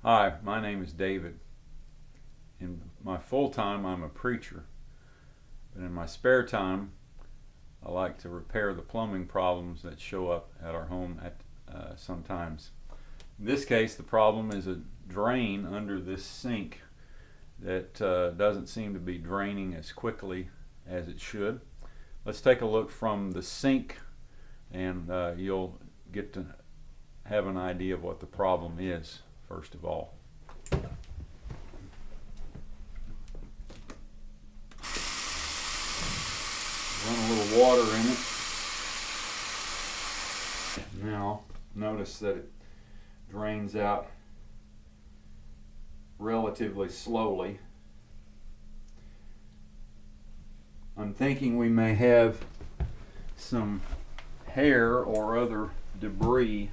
Hi, my name is David. In my full time, I'm a preacher, but in my spare time, I like to repair the plumbing problems that show up at our home at sometimes. In this case, the problem is a drain under this sink that doesn't seem to be draining as quickly as it should. Let's take a look from the sink, and you'll get to have an idea of what the problem is. First of all, run a little water in it. Now notice that it drains out relatively slowly. I'm thinking we may have some hair or other debris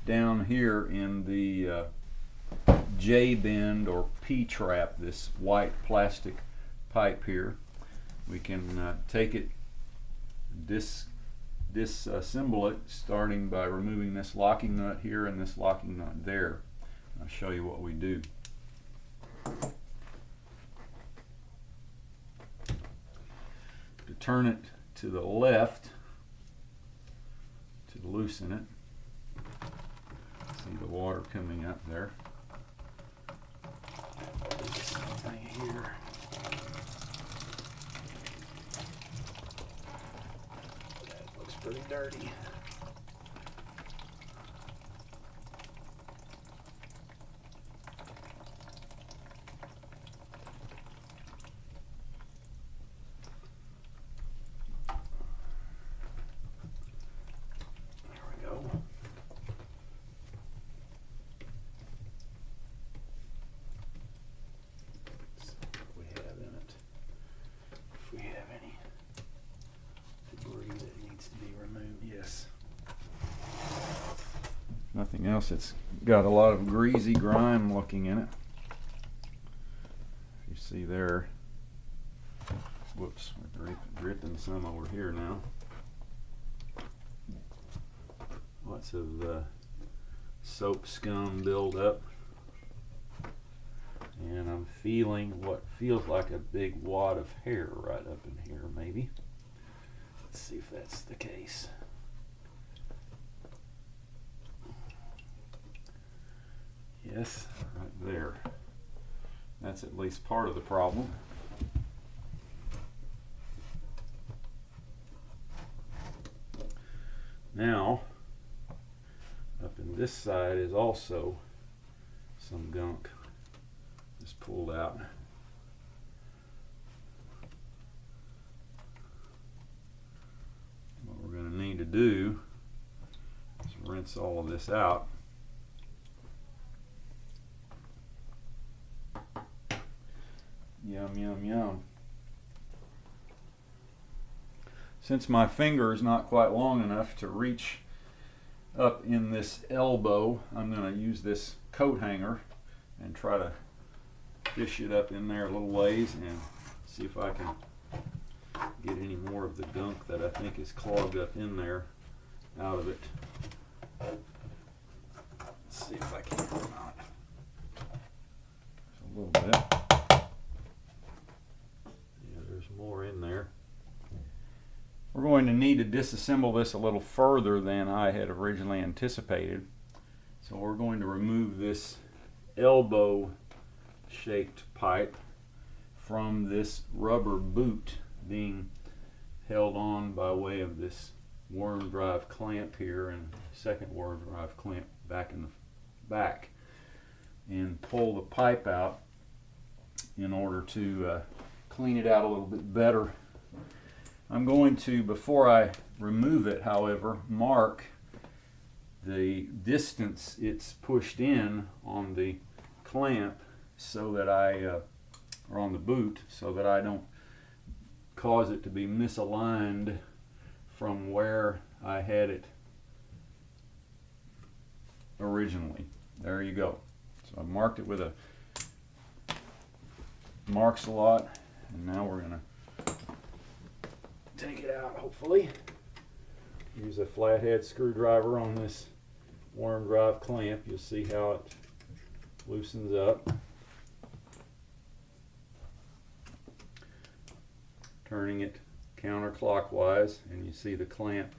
down here in the J-bend or P-trap, this white plastic pipe here. We can take it, disassemble it, starting by removing this locking nut here and this locking nut there. I'll show you what we do. To turn it to the left, to loosen it, see the water coming up there. This thing here. That looks pretty dirty. There we go. Nothing else. It's got a lot of greasy grime looking in it. You see there. Whoops, we're dripping some over here now. Lots of soap scum buildup. And I'm feeling what feels like a big wad of hair right up in here, maybe. Let's see if that's the case. Yes, right there. That's at least part of the problem. Now, up in this side is also some gunk just pulled out. What we're going to need to do is rinse all of this out. Yum, yum, yum. Since my finger is not quite long enough to reach up in this elbow, I'm going to use this coat hanger and try to fish it up in there a little ways and see if I can get any more of the gunk that I think is clogged up in there out of it. Let's see if I can or not. Just a little bit. More in there. We're going to need to disassemble this a little further than I had originally anticipated. So we're going to remove this elbow shaped pipe from this rubber boot being held on by way of this worm drive clamp here and second worm drive clamp back in the back, and pull the pipe out in order to clean it out a little bit better. I'm going to, before I remove it, however, mark the distance it's pushed in on the clamp so that or on the boot, so that I don't cause it to be misaligned from where I had it originally. There you go. So I marked it with a marks a lot. And now we're going to take it out, hopefully. Use a flathead screwdriver on this worm drive clamp. You'll see how it loosens up. Turning it counterclockwise, and you see the clamp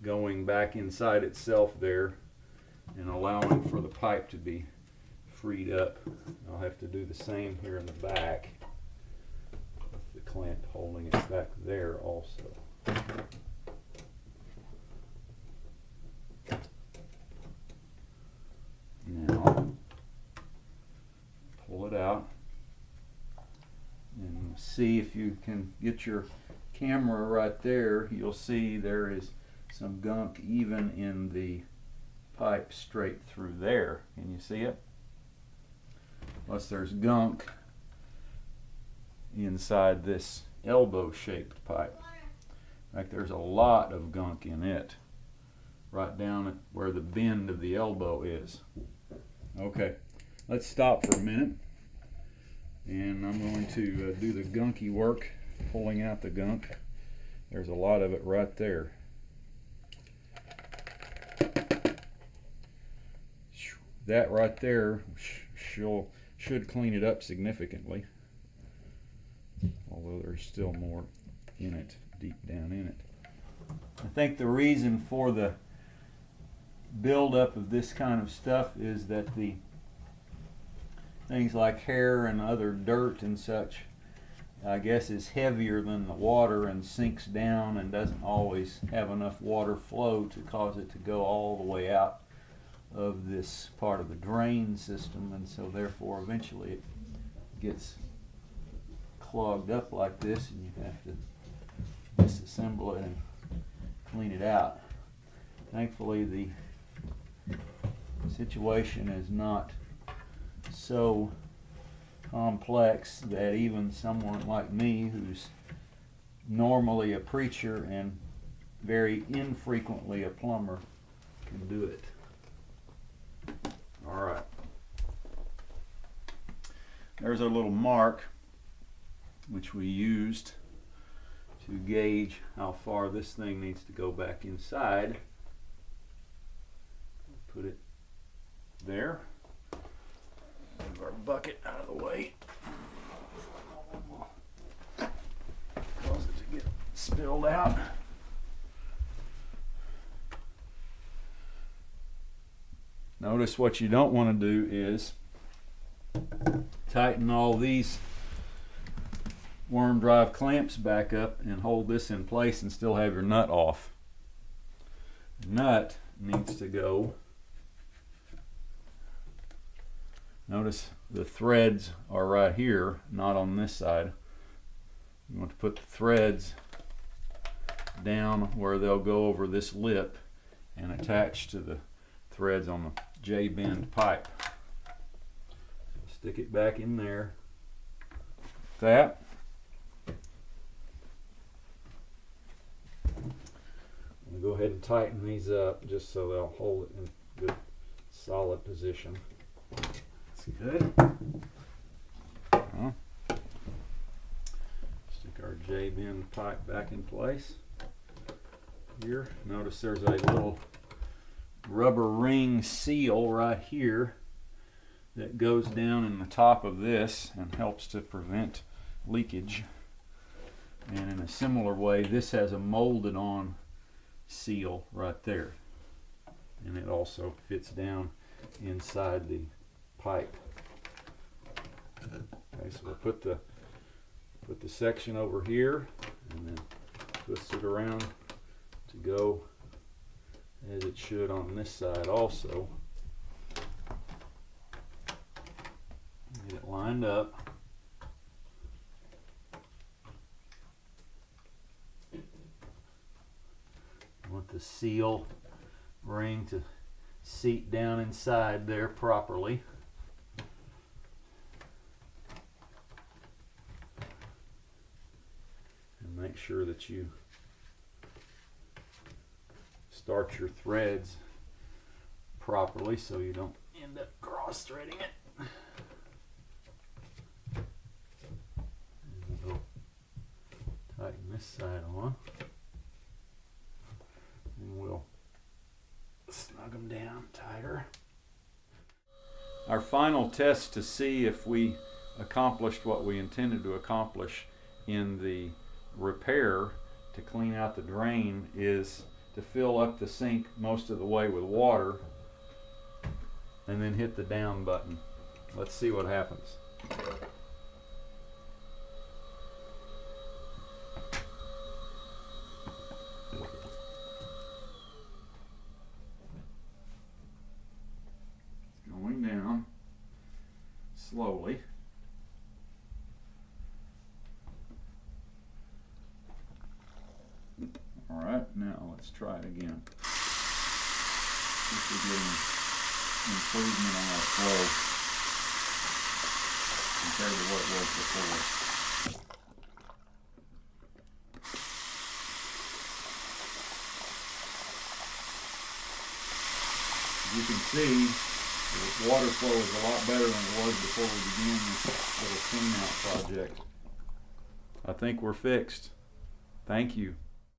going back inside itself there and allowing for the pipe to be freed up. I'll have to do the same here in the back with the clamp holding it back there also. Now pull it out and see if you can get your camera right there. You'll see there is some gunk even in the pipe straight through there. Can you see it? Plus there's gunk inside this elbow shaped pipe. In fact, there's a lot of gunk in it right down at where the bend of the elbow is. Okay, let's stop for a minute, and I'm going to do the gunky work, pulling out the gunk. There's a lot of it right there. That right there should clean it up significantly, although there's still more in it, deep down in it. I think the reason for the buildup of this kind of stuff is that the things like hair and other dirt and such, I guess, is heavier than the water and sinks down and doesn't always have enough water flow to cause it to go all the way out of this part of the drain system, and so therefore eventually it gets clogged up like this, and you have to disassemble it and clean it out. Thankfully the situation is not so complex that even someone like me, who's normally a preacher and very infrequently a plumber, can do it. All right. There's our little mark which we used to gauge how far this thing needs to go back inside. Put it there. Move our bucket out of the way. Cause it to get spilled out. Notice what you don't want to do is tighten all these worm drive clamps back up and hold this in place and still have your nut off. The nut needs to go. Notice the threads are right here, not on this side. You want to put the threads down where they'll go over this lip and attach to the threads on the J-bend pipe. Stick it back in there. Like that. I'm going to go ahead and tighten these up just so they'll hold it in good solid position. Good. Stick our J-bend pipe back in place here. Notice there's a little rubber ring seal right here that goes down in the top of this and helps to prevent leakage. And in a similar way, this has a molded on seal right there, and it also fits down inside the pipe. Okay, so we'll put the section over here and then twist it around to go as it should on this side also. Get it lined up. You want the seal ring to seat down inside there properly. And make sure that you start your threads properly so you don't end up cross threading it. And we'll tighten this side on, and we'll snug them down tighter. Our final test to see if we accomplished what we intended to accomplish in the repair to clean out the drain is to fill up the sink most of the way with water and then hit the down button. Let's see what happens. Going down slowly. All right, now let's try it again. This is getting improvement on our flow compared to what it was before. As you can see, the water flow is a lot better than it was before we began this little clean out project. I think we're fixed. Thank you.